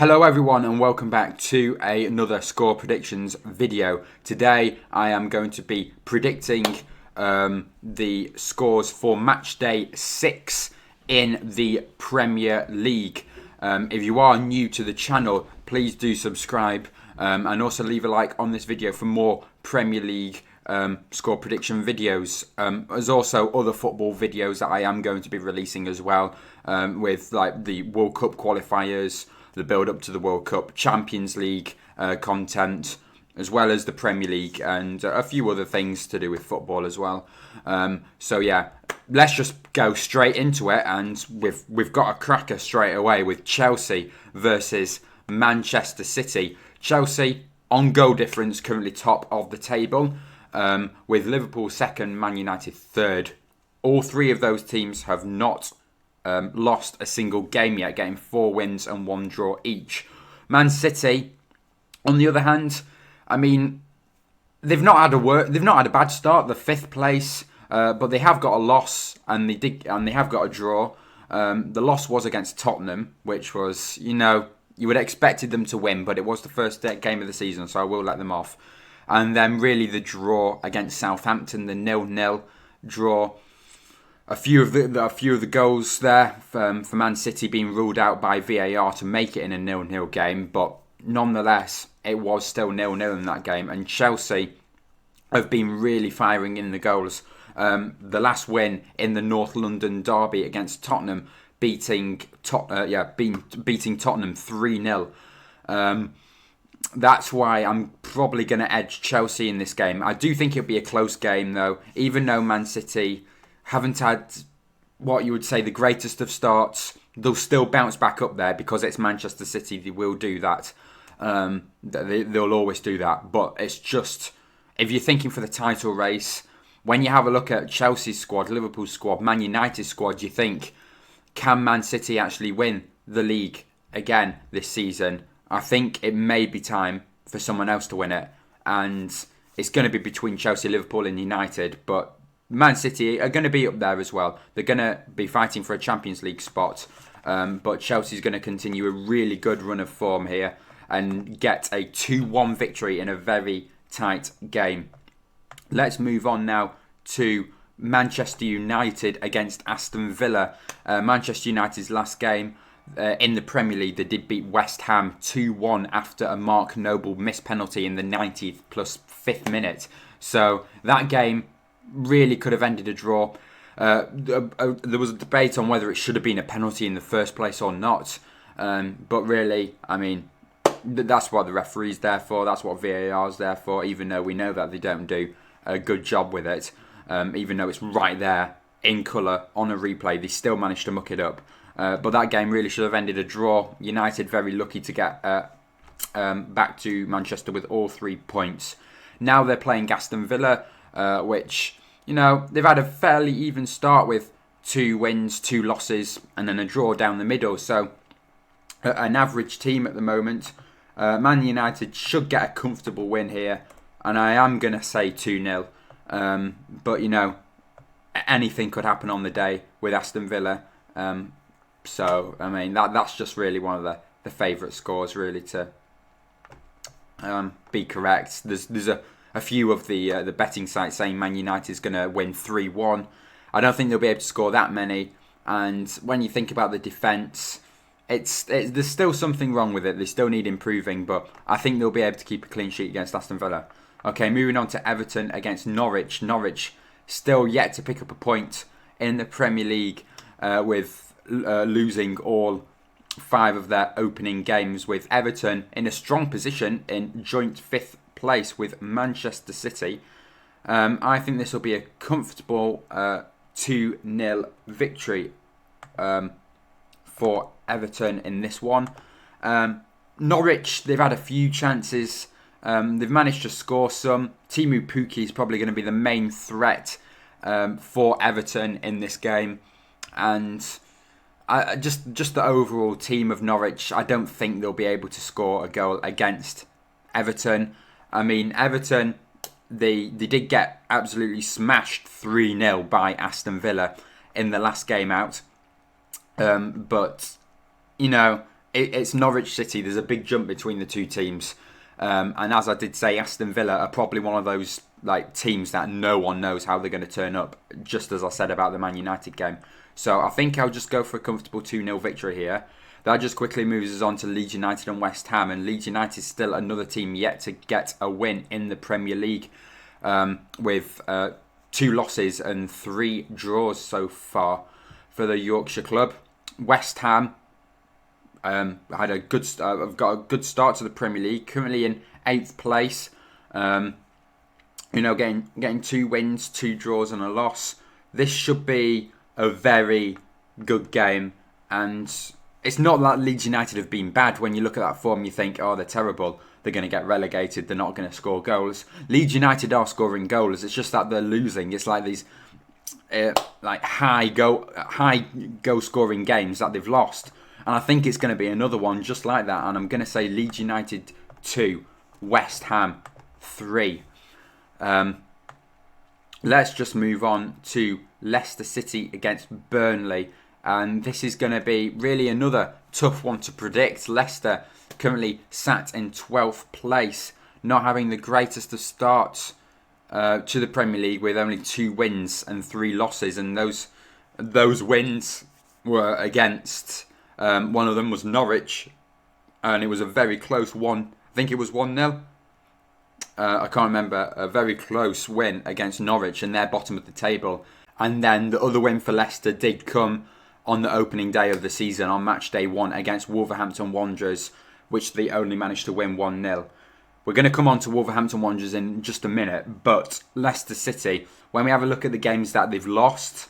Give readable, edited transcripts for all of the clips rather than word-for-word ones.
Hello everyone and welcome back to another score predictions video. Today I am going to be predicting the scores for Matchday 6 in the Premier League. If you are new to the channel, please do subscribe and also leave a like on this video for more Premier League score prediction videos. There's also other football videos that I am going to be releasing as well, with like the World Cup qualifiers, the build up to the World Cup, Champions League content, as well as the Premier League and a few other things to do with football as well. So yeah, let's just go straight into it, and we've got a cracker straight away with Chelsea versus Manchester City. Chelsea on goal difference currently top of the table, with Liverpool second, Man United third. All three of those teams have not lost a single game yet, getting 4 wins and 1 draw each. Man City, on the other hand, I mean, they've not had a bad start. The 5th place, but they have got a loss and they have got a draw. The loss was against Tottenham, which was, you would have expected them to win, but it was the first game of the season, so I will let them off. And then really the draw against Southampton, the 0-0 draw. A few of the goals there for Man City being ruled out by VAR to make it in a 0-0 game, but nonetheless, it was still 0-0 in that game. And Chelsea have been really firing in the goals. The last win in the North London derby against Tottenham, beating Tottenham 3-0. That's why I'm probably going to edge Chelsea in this game. I do think it'll be a close game though, even though Man City haven't had what you would say the greatest of starts. They'll still bounce back up there because it's Manchester City. They will do that. They'll always do that. But it's just, if you're thinking for the title race, when you have a look at Chelsea's squad, Liverpool's squad, Man United's squad, you think, can Man City actually win the league again this season? I think it may be time for someone else to win it. And it's going to be between Chelsea, Liverpool and United. But Man City are going to be up there as well. They're going to be fighting for a Champions League spot. But Chelsea's going to continue a really good run of form here and get a 2-1 victory in a very tight game. Let's move on now to Manchester United against Aston Villa. Manchester United's last game in the Premier League, they did beat West Ham 2-1 after a Mark Noble missed penalty in the 90th plus 5th minute. So that game really could have ended a draw. There was a debate on whether it should have been a penalty in the first place or not. But really, I mean, that's what the referee's there for. That's what VAR's there for, even though we know that they don't do a good job with it. Even though it's right there in colour on a replay, they still managed to muck it up. But that game really should have ended a draw. United very lucky to get back to Manchester with all 3 points. Now they're playing Aston Villa, which, they've had a fairly even start with 2 wins, 2 losses, and then a draw down the middle. So an average team at the moment. Man United should get a comfortable win here, and I am going to say 2-0. But, anything could happen on the day with Aston Villa. So, I mean, that's just really one of the favourite scores, really, to be correct. There's a few of the betting sites saying Man United is going to win 3-1. I don't think they'll be able to score that many. And when you think about the defence, there's still something wrong with it. They still need improving, but I think they'll be able to keep a clean sheet against Aston Villa. Okay, moving on to Everton against Norwich. Norwich still yet to pick up a point in the Premier League, with losing all 5 of their opening games, with Everton in a strong position in joint 5th place with Manchester City. I think this will be a comfortable 2-0 victory for Everton in this one. Norwich, they've had a few chances. They've managed to score some. Timu Pukki is probably going to be the main threat for Everton in this game. And just the overall team of Norwich, I don't think they'll be able to score a goal against Everton. I mean, Everton, they did get absolutely smashed 3-0 by Aston Villa in the last game out. But, it's Norwich City. There's a big jump between the two teams. And as I did say, Aston Villa are probably one of those like teams that no one knows how they're going to turn up, just as I said about the Man United game. So I think I'll just go for a comfortable 2-0 victory here. That just quickly moves us on to Leeds United and West Ham. And Leeds United is still another team yet to get a win in the Premier League, with 2 losses and 3 draws so far for the Yorkshire club. West Ham had a good I've got a good start to the Premier League, currently in 8th place. Getting 2 wins, 2 draws and a loss. This should be a very good game, and it's not that Leeds United have been bad. When you look at that form, you think, oh, they're terrible. They're going to get relegated. They're not going to score goals. Leeds United are scoring goals. It's just that they're losing. It's like these high goal scoring games that they've lost. And I think it's going to be another one just like that. And I'm going to say Leeds United 2, West Ham 3. Let's just move on to Leicester City against Burnley. And this is going to be really another tough one to predict. Leicester currently sat in 12th place, not having the greatest of starts to the Premier League, with only 2 wins and 3 losses. And those wins were against, one of them was Norwich, and it was a very close one. I think it was 1-0. I can't remember. A very close win against Norwich, and they're bottom of the table. And then the other win for Leicester did come on the opening day of the season, on Matchday 1 against Wolverhampton Wanderers, which they only managed to win 1-0. We're going to come on to Wolverhampton Wanderers in just a minute, but Leicester City, when we have a look at the games that they've lost,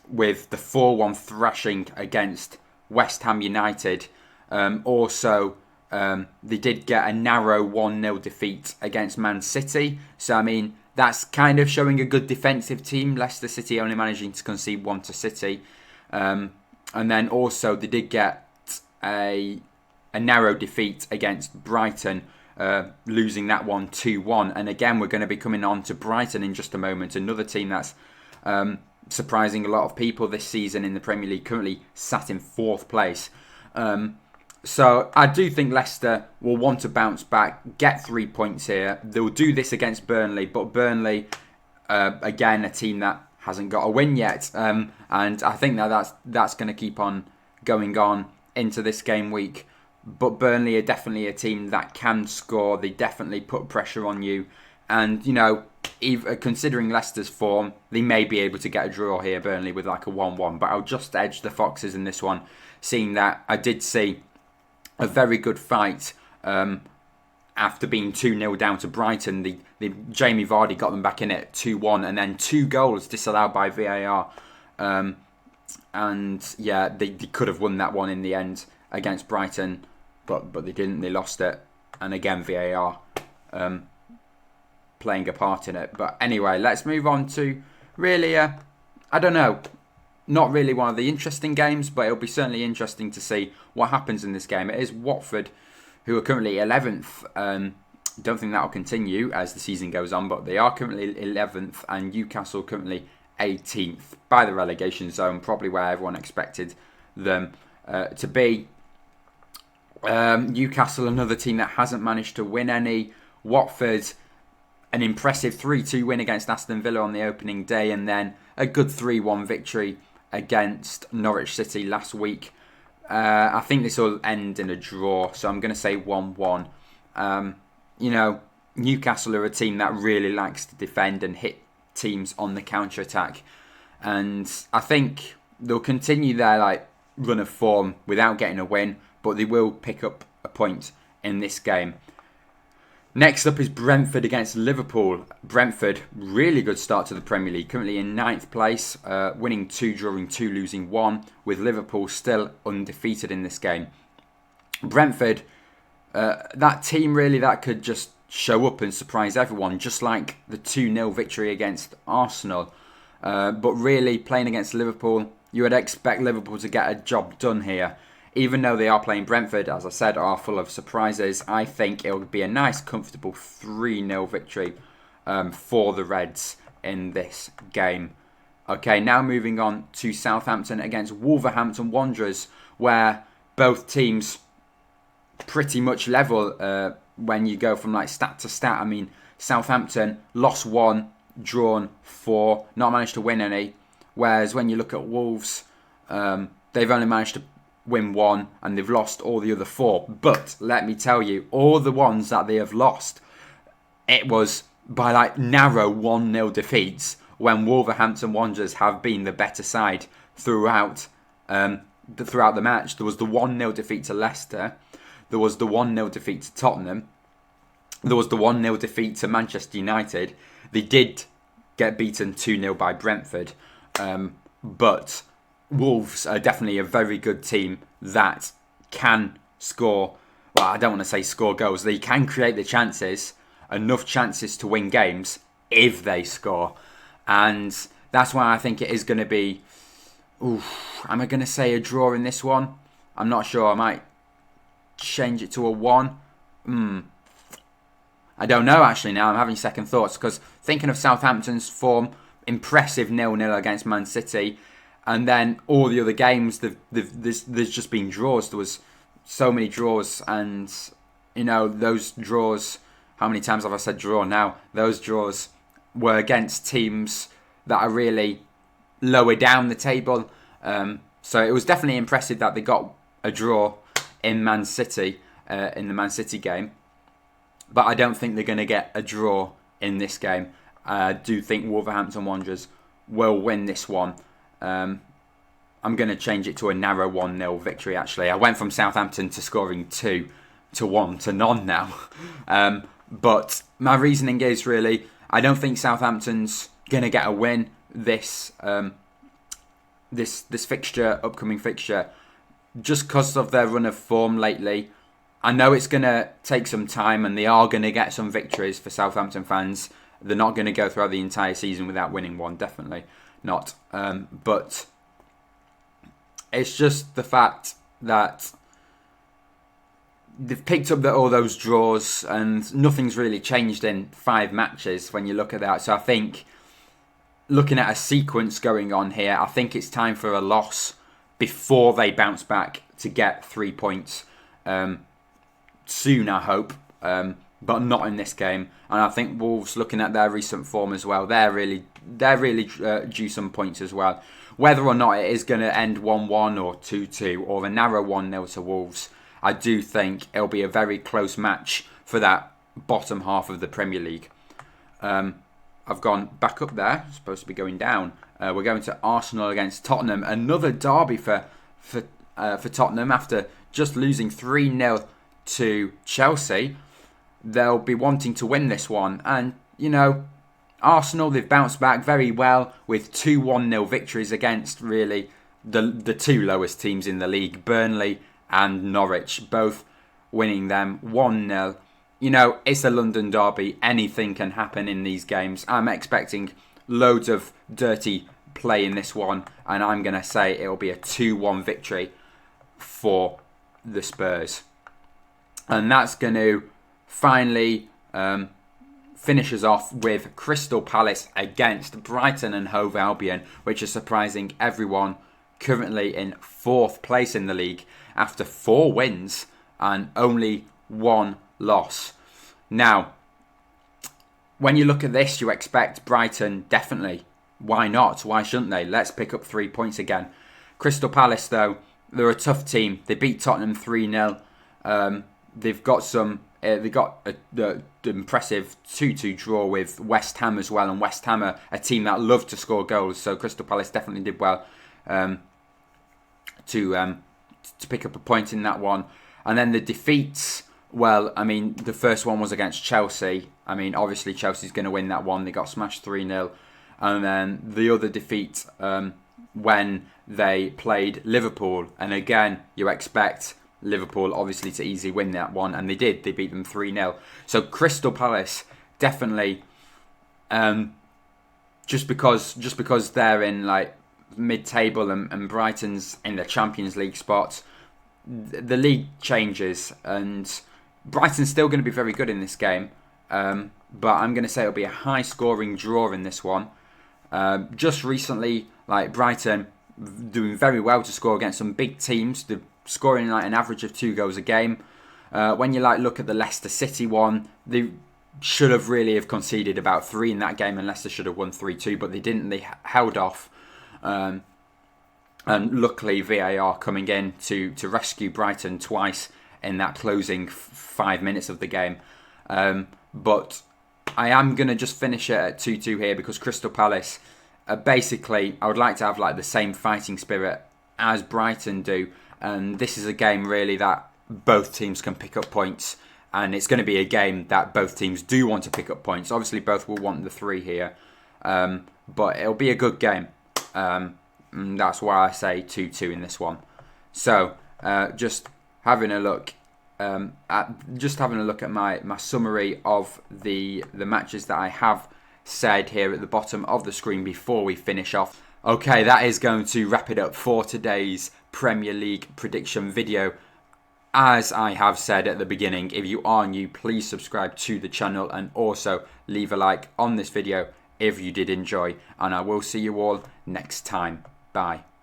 with the 4-1 thrashing against West Ham United, they did get a narrow 1-0 defeat against Man City. So, I mean, that's kind of showing a good defensive team. Leicester City only managing to concede 1 to City. And then also they did get a narrow defeat against Brighton, losing that one 2-1. And again, we're going to be coming on to Brighton in just a moment. Another team that's surprising a lot of people this season in the Premier League, currently sat in 4th place. So I do think Leicester will want to bounce back, get 3 points here. They'll do this against Burnley, but Burnley, again, a team that hasn't got a win yet. And I think that's going to keep on going on into this game week. But Burnley are definitely a team that can score. They definitely put pressure on you. And, even considering Leicester's form, they may be able to get a draw here, Burnley, with like a 1-1. But I'll just edge the Foxes in this one, seeing that I did see a very good fight after being 2-0 down to Brighton. The Jamie Vardy got them back in it 2-1, and then 2 goals disallowed by VAR. And yeah, they could have won that one in the end against Brighton, but they didn't. They lost it, and again VAR playing a part in it. But anyway, let's move on to really, I don't know, not really one of the interesting games, but it'll be certainly interesting to see what happens in this game. It is Watford, who are currently 11th. Don't think that'll continue as the season goes on, but they are currently 11th, and Newcastle currently 18th by the relegation zone, probably where everyone expected them to be. Newcastle, another team that hasn't managed to win any. Watford, an impressive 3-2 win against Aston Villa on the opening day, and then a good 3-1 victory against Norwich City last week. I think this will end in a draw, so I'm going to say 1-1. Newcastle are a team that really likes to defend and hit teams on the counter-attack. And I think they'll continue their run of form without getting a win, but they will pick up a point in this game. Next up is Brentford against Liverpool. Brentford, really good start to the Premier League, currently in 9th place, winning 2, drawing 2, losing 1, with Liverpool still undefeated in this game. Brentford, that team really that could just show up and surprise everyone, just like the 2-0 victory against Arsenal. But really, playing against Liverpool, you would expect Liverpool to get a job done here. Even though they are playing Brentford, as I said, are full of surprises, I think it will be a nice, comfortable 3-0 victory for the Reds in this game. Okay, now moving on to Southampton against Wolverhampton Wanderers, where both teams pretty much level when you go from like stat to stat. I mean, Southampton lost 1, drawn 4, not managed to win any. Whereas when you look at Wolves, they've only managed to win 1 and they've lost all the other 4. But let me tell you, all the ones that they have lost, it was by like narrow 1-0 defeats, when Wolverhampton Wanderers have been the better side throughout the match. There was the 1-0 defeat to Leicester. There was the 1-0 defeat to Tottenham. There was the 1-0 defeat to Manchester United. They did get beaten 2-0 by Brentford. But Wolves are definitely a very good team that can score. Well, I don't want to say score goals. They can create the chances, enough chances to win games if they score. And that's why I think it is going to be... am I going to say a draw in this one? I'm not sure. I might change it to a 1. I don't know, actually, now. I'm having second thoughts. Because thinking of Southampton's form, impressive 0-0 against Man City. And then all the other games, there's just been draws. There was so many draws. And, you know, those draws... How many times have I said draw now? Those draws were against teams that are really lower down the table. So it was definitely impressive that they got a draw in Man City, in the Man City game. But I don't think they're going to get a draw in this game. I do think Wolverhampton Wanderers will win this one. I'm going to change it to a narrow 1-0 victory, actually. I went from Southampton to scoring 2 to 1 to none now. But my reasoning is really, I don't think Southampton's going to get a win this fixture, upcoming fixture, just because of their run of form lately. I know it's going to take some time and they are going to get some victories for Southampton fans. They're not going to go throughout the entire season without winning one, definitely not. But it's just the fact that they've picked up all those draws and nothing's really changed in 5 matches when you look at that. So I think, looking at a sequence going on here, I think it's time for a loss before they bounce back to get 3 points. Soon, I hope, but not in this game. And I think Wolves, looking at their recent form as well, they're really due some points as well. Whether or not it is going to end 1-1 or 2-2 or a narrow 1-0 to Wolves, I do think it'll be a very close match for that bottom half of the Premier League. I've gone back up there, supposed to be going down. We're going to Arsenal against Tottenham. Another derby for Tottenham after just losing 3-0 to Chelsea. They'll be wanting to win this one. And, you know, Arsenal, they've bounced back very well with 2 1-0 victories against, really, the 2 lowest teams in the league, Burnley and Norwich, both winning them 1-0. You know, it's a London derby. Anything can happen in these games. I'm expecting loads of dirty play in this one, and I'm going to say it'll be a 2-1 victory for the Spurs. And that's going to finally finish us off with Crystal Palace against Brighton and Hove Albion, which is surprising everyone, currently in 4th place in the league after 4 wins and only 1 loss. Now, when you look at this, you expect Brighton, definitely. Why not? Why shouldn't they? Let's pick up 3 points again. Crystal Palace, though, they're a tough team. They beat Tottenham 3-0. They've got the impressive 2-2 draw with West Ham as well. And West Ham are a team that love to score goals. So Crystal Palace definitely did well to pick up a point in that one. And then the defeats, well, I mean, the first one was against Chelsea. I mean, obviously Chelsea's going to win that one. They got smashed 3-0. And then the other defeat when they played Liverpool. And again, you expect Liverpool obviously to easily win that one. And they did. They beat them 3-0. So Crystal Palace definitely, just because they're in like mid-table and Brighton's in the Champions League spots, the league changes, and Brighton's still going to be very good in this game, but I'm going to say it'll be a high-scoring draw in this one. Just recently, like Brighton, doing very well to score against some big teams. They're scoring like an average of 2 goals a game. When you look at the Leicester City one, they should have really have conceded about 3 in that game, and Leicester should have won 3-2, but they didn't. They held off. And luckily, VAR coming in to rescue Brighton twice in that closing 5 minutes of the game. But I am going to just finish it at 2-2 here because Crystal Palace, basically, I would like to have the same fighting spirit as Brighton do. And this is a game really that both teams can pick up points. And it's going to be a game that both teams do want to pick up points. Obviously, both will want the 3 here. But it'll be a good game. And that's why I say 2-2 in this one. So, just having a look at my summary of the matches that I have said here at the bottom of the screen before we finish off. Okay, that is going to wrap it up for today's Premier League prediction video. As I have said at the beginning, if you are new, please subscribe to the channel and also leave a like on this video if you did enjoy. And I will see you all next time. Bye.